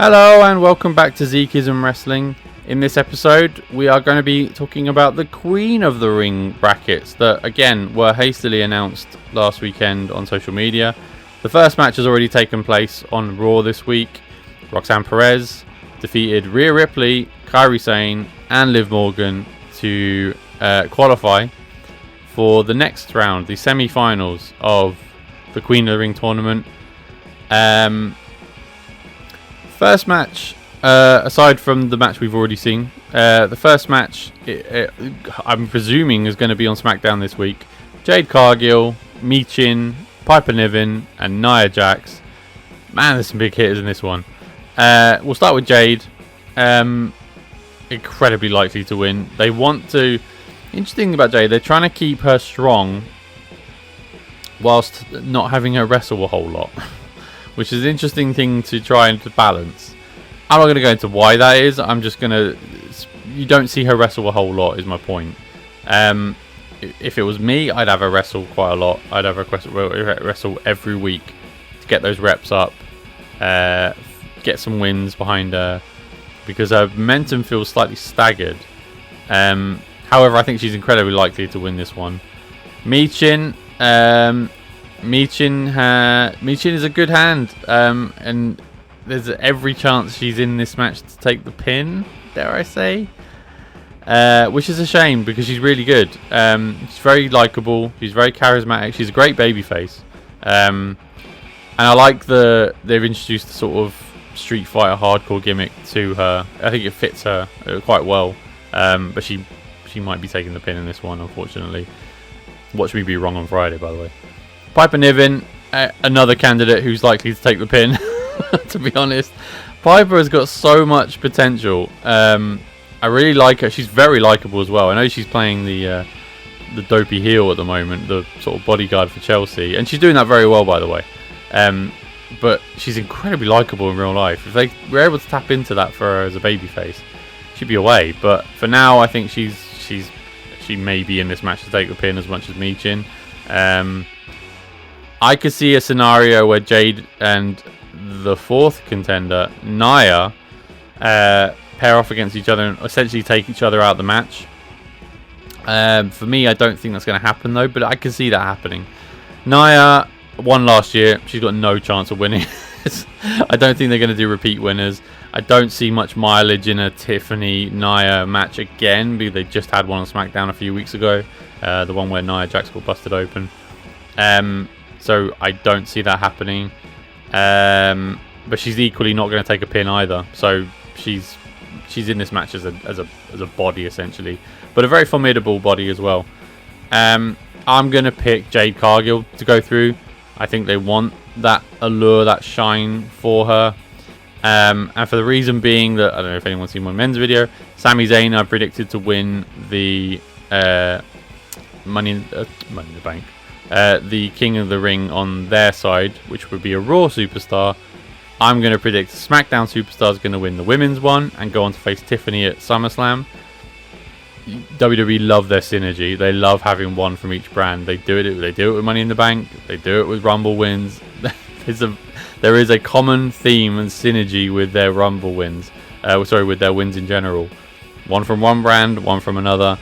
Hello and welcome back to Zekism Wrestling. In this episode, we are going to be talking about the Queen of the Ring brackets that, again, were hastily announced last weekend on social media. The first match has already taken place on Raw this week. Roxanne Perez defeated Rhea Ripley, Kairi Sane, and Liv Morgan to qualify for the next round, the semi-finals of the Queen of the Ring tournament. First match, aside from the match we've already seen, the first match, I'm presuming, is going to be on Smackdown this week. Jade Cargill, Michin, Piper Niven, and Nia Jax. Man, there's some big hitters in this one. We'll start with Jade. Incredibly likely to win. They want to... Interesting about Jade, they're trying to keep her strong whilst not having her wrestle a whole lot. Which is an interesting thing to try and balance. I'm not going to go into why that is. I'm just going to... You don't see her wrestle a whole lot, is my point. If it was me, I'd have her wrestle quite a lot. I'd have her wrestle every week to get those reps up. Get some wins behind her. Because her momentum feels slightly staggered. However, I think she's incredibly likely to win this one. Michin... Michin is a good hand, and there's every chance she's in this match to take the pin, dare I say, which is a shame because she's really good. She's very likable, she's very charismatic, she's a great babyface, and I like they've introduced the sort of Street Fighter hardcore gimmick to her. I think it fits her quite well, but she might be taking the pin in this one, unfortunately. Watch me be wrong on Friday, by the way. Piper Niven, another candidate who's likely to take the pin, to be honest. Piper has got so much potential. I really like her. She's very likable as well. I know she's playing the dopey heel at the moment, the sort of bodyguard for Chelsea. And she's doing that very well, by the way. But she's incredibly likable in real life. If they were able to tap into that for her as a babyface, she'd be away. But for now, I think she may be in this match to take the pin as much as Michin. I could see a scenario where Jade and the fourth contender, Nia, pair off against each other and essentially take each other out of the match. For me, I don't think that's going to happen, though, but I can see that happening. Nia won last year. She's got no chance of winning. I don't think they're going to do repeat winners. I don't see much mileage in a Tiffany-Nia match again, because they just had one on SmackDown a few weeks ago. The one where Nia Jax got busted open. So I don't see that happening. But she's equally not going to take a pin either. So she's in this match as a body, essentially. But a very formidable body as well. I'm going to pick Jade Cargill to go through. I think they want that allure, that shine for her. And for the reason being that, I don't know if anyone's seen my men's video, Sami Zayn I predicted to win the Money in the Bank. The King of the Ring on their side, which would be a Raw superstar. I'm going to predict SmackDown superstar is going to win the women's one and go on to face Tiffany at SummerSlam. WWE love their synergy. They love having one from each brand. They do it with Money in the Bank. They do it with Rumble wins. There is a common theme and synergy with their Rumble wins. With their wins in general. One from one brand, one from another.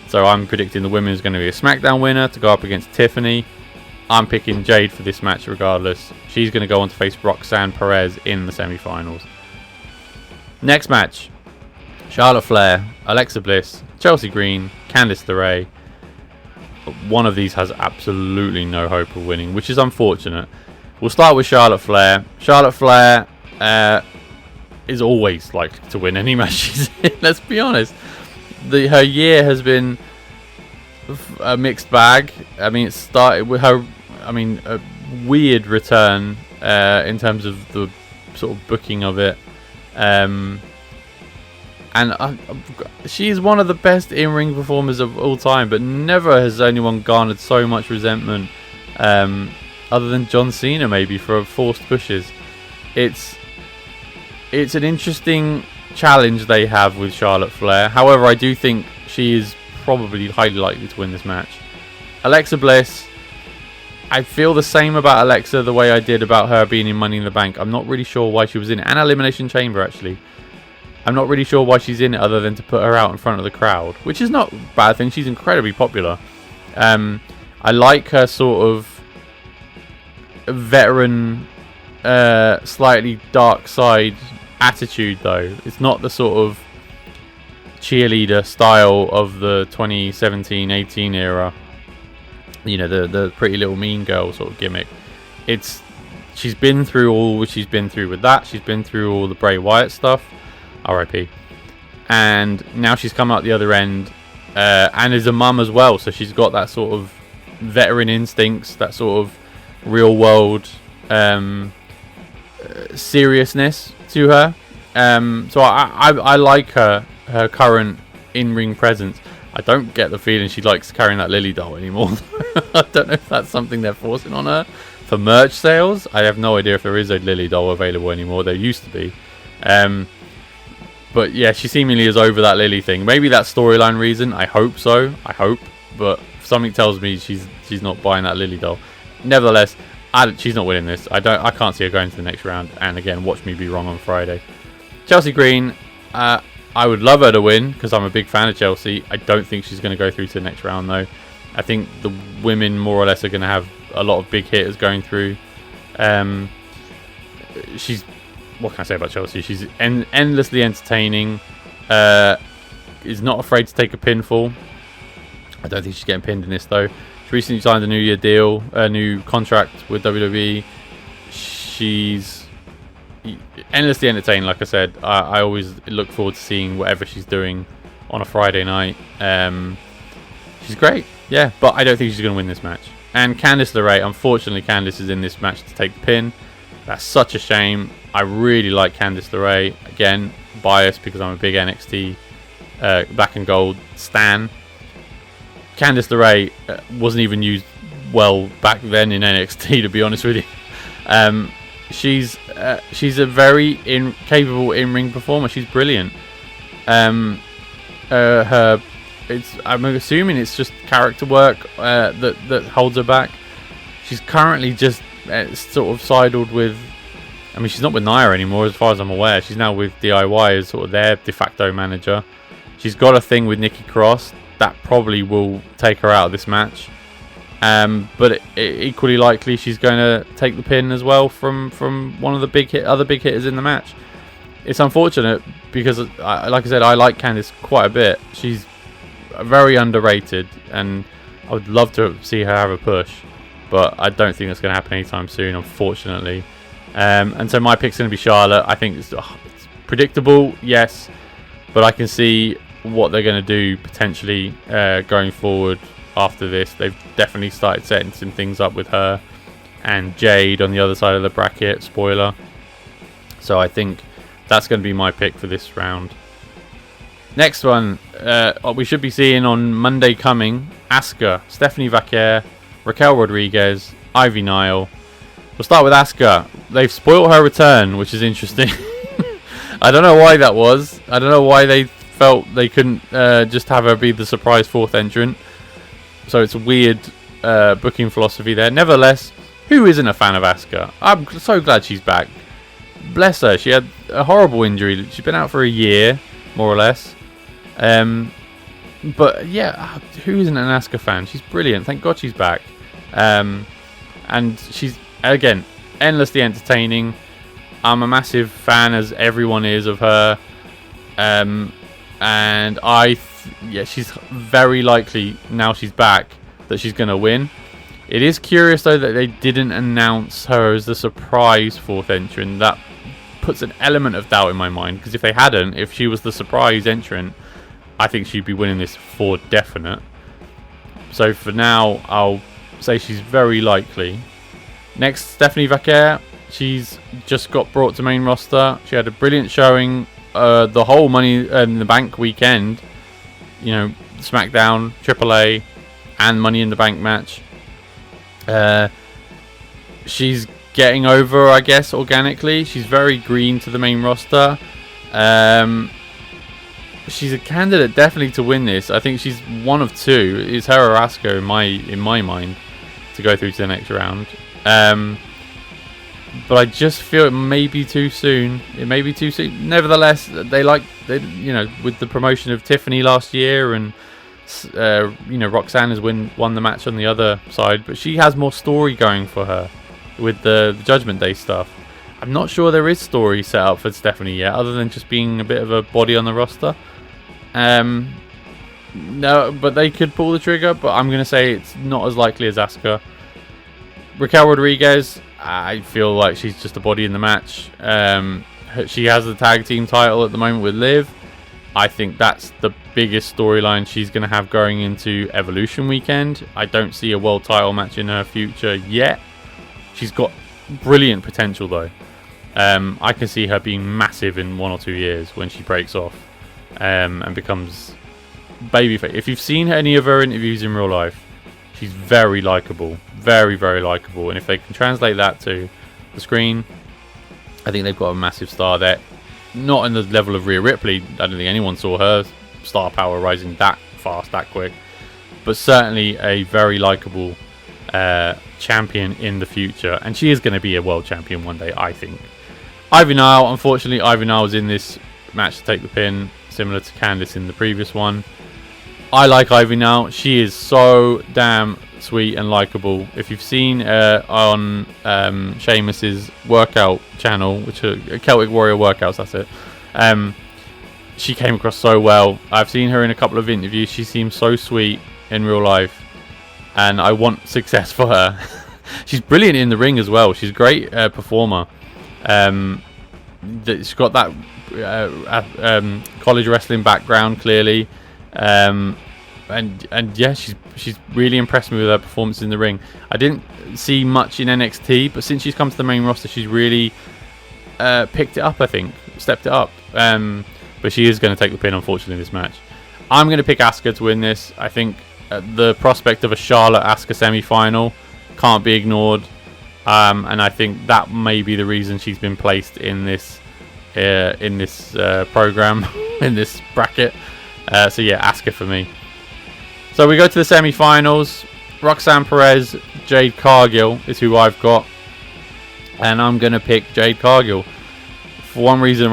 So I'm predicting the women is going to be a SmackDown winner to go up against Tiffany. I'm picking Jade for this match regardless. She's going to go on to face Roxanne Perez in the semi-finals. Next match. Charlotte Flair, Alexa Bliss, Chelsea Green, Candice LeRae. One of these has absolutely no hope of winning, which is unfortunate. We'll start with Charlotte Flair. Charlotte Flair is always likely to win any match she's in, let's be honest. Her year has been a mixed bag. I mean, it started with her, a weird return in terms of the sort of booking of it. She's one of the best in-ring performers of all time, but never has anyone garnered so much resentment, other than John Cena maybe, for forced pushes. It's an interesting challenge they have with Charlotte Flair. However, I do think she is probably highly likely to win this match. Alexa Bliss, I feel the same about Alexa the way I did about her being in Money in the Bank. I'm not really sure why she was in it. And Elimination Chamber, actually. I'm not really sure why she's in it other than to put her out in front of the crowd, which is not a bad thing. She's incredibly popular. I like her sort of veteran, slightly dark side attitude, though. It's not the sort of cheerleader style of the 2017-18 era. You know, the Pretty Little Mean Girl sort of gimmick. She's been through all what she's been through with that. She's been through all the Bray Wyatt stuff. R.I.P. And now she's come out the other end, and is a mum as well. So she's got that sort of veteran instincts, that sort of real world seriousness to her. So I like her current in-ring presence. I don't get the feeling she likes carrying that Lily doll anymore. I don't know if that's something they're forcing on her for merch sales. I have no idea if there is a Lily doll available anymore. There used to be. But yeah, she seemingly is over that Lily thing. Maybe that's storyline reason. I hope so. I hope. But something tells me she's not buying that Lily doll. Nevertheless, she's not winning this. I can't see her going to the next round. And again, watch me be wrong on Friday. Chelsea Green. I would love her to win because I'm a big fan of Chelsea. I don't think she's going to go through to the next round, though. I think the women more or less are going to have a lot of big hitters going through. What can I say about Chelsea? She's endlessly entertaining. Is not afraid to take a pinfall. I don't think she's getting pinned in this, though. She recently signed a new contract with WWE. She's endlessly entertaining, like I said. I always look forward to seeing whatever she's doing on a Friday night. She's great, yeah, but I don't think she's going to win this match. And Candice LeRae, unfortunately, Candice is in this match to take the pin. That's such a shame. I really like Candice LeRae. Again, biased because I'm a big NXT Black and Gold stan. Candice LeRae wasn't even used well back then in NXT, to be honest with you. She's a very capable in-ring performer. She's brilliant. I'm assuming it's just character work that holds her back. She's currently just sort of sidled with. I mean, she's not with Nia anymore, as far as I'm aware. She's now with DIY as sort of their de facto manager. She's got a thing with Nikki Cross that probably will take her out of this match. But equally likely, she's going to take the pin as well from one of the other big hitters in the match. It's unfortunate because, like I said, I like Candice quite a bit. She's very underrated, and I would love to see her have a push, but I don't think that's going to happen anytime soon, unfortunately. And so my pick's going to be Charlotte. I think it's predictable, yes, but I can see what they're going to do potentially going forward after this. They've definitely started setting some things up with her and Jade on the other side of the bracket. Spoiler. So I think that's going to be my pick for this round. Next one, we should be seeing on Monday coming: Asuka, Stephanie Vaquer, Raquel Rodriguez, Ivy Nile. We'll start with Asuka. They've spoiled her return, which is interesting. I don't know why that was. I don't know why they felt they couldn't just have her be the surprise fourth entrant. So it's a weird booking philosophy there. Nevertheless, who isn't a fan of Asuka? I'm so glad she's back. Bless her. She had a horrible injury. She's been out for a year, more or less. But yeah, who isn't an Asuka fan? She's brilliant. Thank God she's back. And she's, again, endlessly entertaining. I'm a massive fan, as everyone is, of her. And she's very likely, now she's back, that she's going to win. It is curious, though, that they didn't announce her as the surprise fourth entrant. That puts an element of doubt in my mind, because if they hadn't, if she was the surprise entrant, I think she'd be winning this for definite. So for now, I'll say she's very likely. Next, Stephanie Vaquer. She's just got brought to main roster. She had a brilliant showing the whole Money in the Bank weekend. You know, Smackdown, AAA, and Money in the Bank match. She's getting over, I guess, organically. She's very green to the main roster. She's a candidate definitely to win this. I think she's one of two. It's her or Asuka in my mind. to go through to the next round. But I just feel it may be too soon. It may be too soon. Nevertheless, they with the promotion of Tiffany last year, and Roxanne has won the match on the other side, but she has more story going for her with the Judgment Day stuff. I'm not sure there is story set up for Stephanie yet, other than just being a bit of a body on the roster. No, but they could pull the trigger, but I'm going to say it's not as likely as Asuka. Raquel Rodriguez, I feel like she's just a body in the match. She has the tag team title at the moment with Liv. I think that's the biggest storyline she's going to have going into Evolution weekend. I don't see a world title match in her future yet. She's got brilliant potential though. I can see her being massive in 1 or 2 years when she breaks off and becomes babyface. If you've seen any of her interviews in real life, she's very likable, very, very likable. And if they can translate that to the screen, I think they've got a massive star there. Not in the level of Rhea Ripley. I don't think anyone saw her star power rising that fast, that quick. But certainly a very likable champion in the future. And she is going to be a world champion one day, I think. Ivy Nile, unfortunately, Ivy Nile was in this match to take the pin, similar to Candice in the previous one. I like Ivy Nile. She is so damn sweet and likable. If you've seen on Sheamus's workout channel, which are Celtic Warrior workouts, that's it. She came across so well. I've seen her in a couple of interviews. She seems so sweet in real life, and I want success for her. She's brilliant in the ring as well. She's a great performer. She's got that college wrestling background clearly. And yeah, she's really impressed me with her performance in the ring. I didn't see much in NXT, but since she's come to the main roster, she's really picked it up. I think stepped it up. But she is going to take the pin, unfortunately, in this match. I'm going to pick Asuka to win this. I think the prospect of a Charlotte-Asuka semi-final can't be ignored, and I think that may be the reason she's been placed in this program, in this bracket. So yeah, Asuka for me. So we go to the semi-finals. Roxanne Perez, Jade Cargill is who I've got, and I'm going to pick Jade Cargill for one reason,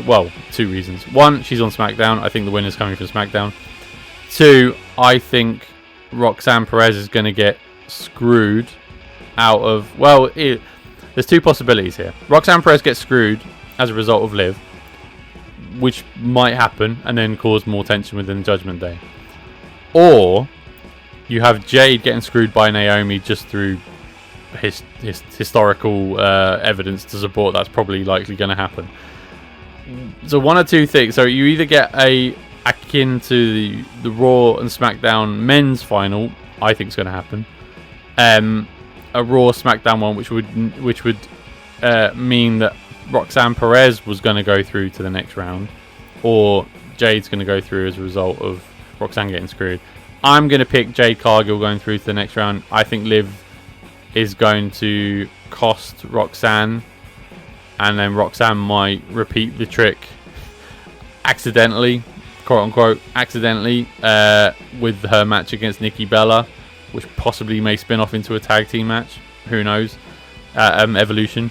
well, 2 reasons. One, she's on SmackDown. I think the winner's coming from SmackDown. 2, I think Roxanne Perez is going to get screwed out of... Well, there's 2 possibilities here. Roxanne Perez gets screwed as a result of Liv, which might happen and then cause more tension within Judgment Day. Or you have Jade getting screwed by Naomi just through his historical evidence to support that's probably likely going to happen. So one or 2 things. So you either get a akin to the Raw and SmackDown men's final, I think is going to happen. A Raw SmackDown one, which would mean that Roxanne Perez was going to go through to the next round, or Jade's going to go through as a result of Roxanne getting screwed. I'm going to pick Jade Cargill going through to the next round. I think Liv is going to cost Roxanne, and then Roxanne might repeat the trick accidentally, quote unquote, accidentally, with her match against Nikki Bella, which possibly may spin off into a tag team match. Who knows? Evolution.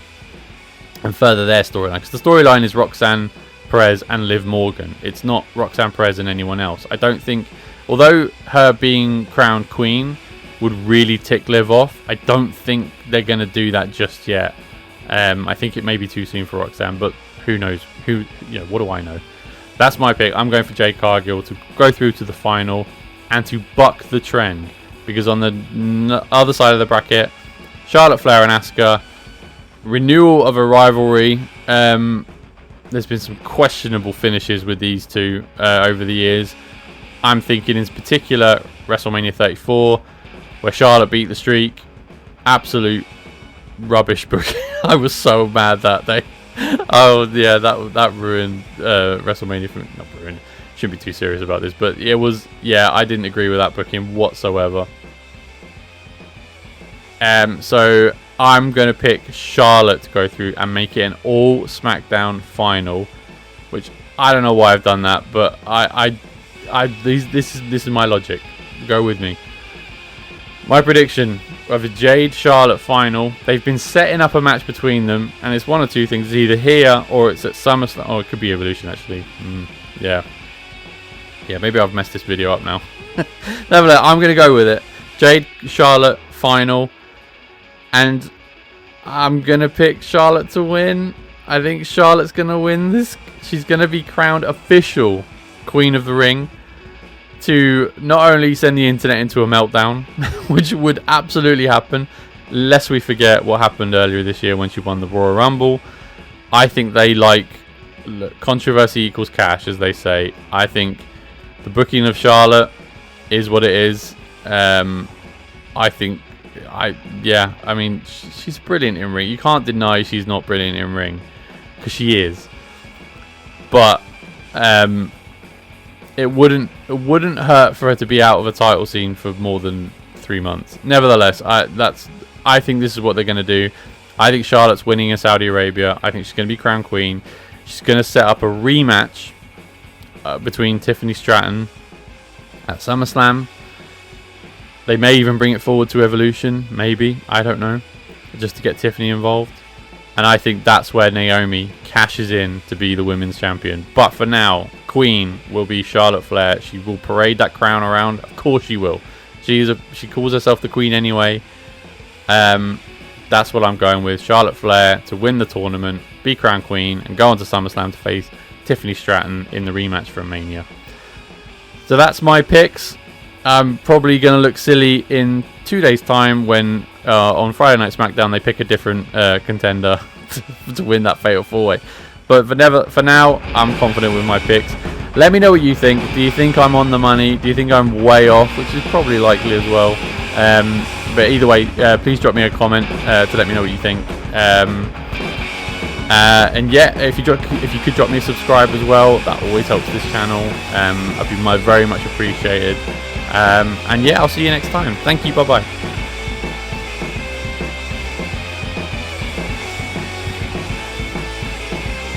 And further their storyline. Because the storyline is Roxanne Perez and Liv Morgan. It's not Roxanne Perez and anyone else. I don't think, although her being crowned queen would really tick Liv off, I don't think they're going to do that just yet. I think it may be too soon for Roxanne, but who knows? What do I know? That's my pick. I'm going for Jade Cargill to go through to the final and to buck the trend. Because on the other side of the bracket, Charlotte Flair and Asuka, renewal of a rivalry. There's been some questionable finishes with these 2 over the years. I'm thinking in particular WrestleMania 34, where Charlotte beat the Streak. Absolute rubbish booking. I was so mad that day. Oh yeah, that ruined WrestleMania. Not ruined. Shouldn't be too serious about this, but it was. Yeah, I didn't agree with that booking whatsoever. So I'm going to pick Charlotte to go through and make it an all SmackDown final, which I don't know why I've done that, but this is my logic. Go with me. My prediction of a Jade Charlotte final. They've been setting up a match between them, and it's one of two things: it's either here or it's at SummerSlam. Oh, it could be Evolution actually. Yeah. Maybe I've messed this video up now. Nevertheless, I'm gonna go with it. Jade Charlotte final, and I'm gonna pick Charlotte to win. I think Charlotte's gonna win this. She's gonna be crowned official Queen of the Ring, to not only send the internet into a meltdown, which would absolutely happen, lest we forget what happened earlier this year when she won the Royal Rumble. I think they look, controversy equals cash, as they say. I think the booking of Charlotte is what it is. I mean, she's brilliant in ring. You can't deny she's not brilliant in ring, because she is. But it wouldn't hurt for her to be out of a title scene for more than 3 months. Nevertheless, I think this is what they're going to do. I think Charlotte's winning in Saudi Arabia. I think she's going to be crowned queen. She's going to set up a rematch between Tiffany Stratton at SummerSlam. They may even bring it forward to Evolution, maybe, I don't know, just to get Tiffany involved. And I think that's where Naomi cashes in to be the women's champion. But for now, Queen will be Charlotte Flair. She will parade that crown around. Of course she will. She calls herself the Queen anyway. That's what I'm going with. Charlotte Flair to win the tournament, be crowned Queen, and go on to SummerSlam to face Tiffany Stratton in the rematch from Mania. So that's my picks. I'm probably going to look silly in 2 days' time when on Friday Night Smackdown they pick a different contender to win that Fatal 4-Way. But for now, I'm confident with my picks. Let me know what you think. Do you think I'm on the money? Do you think I'm way off? Which is probably likely as well. But either way, please drop me a comment to let me know what you think. And yeah, if you could drop me a subscribe as well, that always helps this channel. I'd be very much appreciated. And yeah, I'll see you next time. Thank you. Bye bye.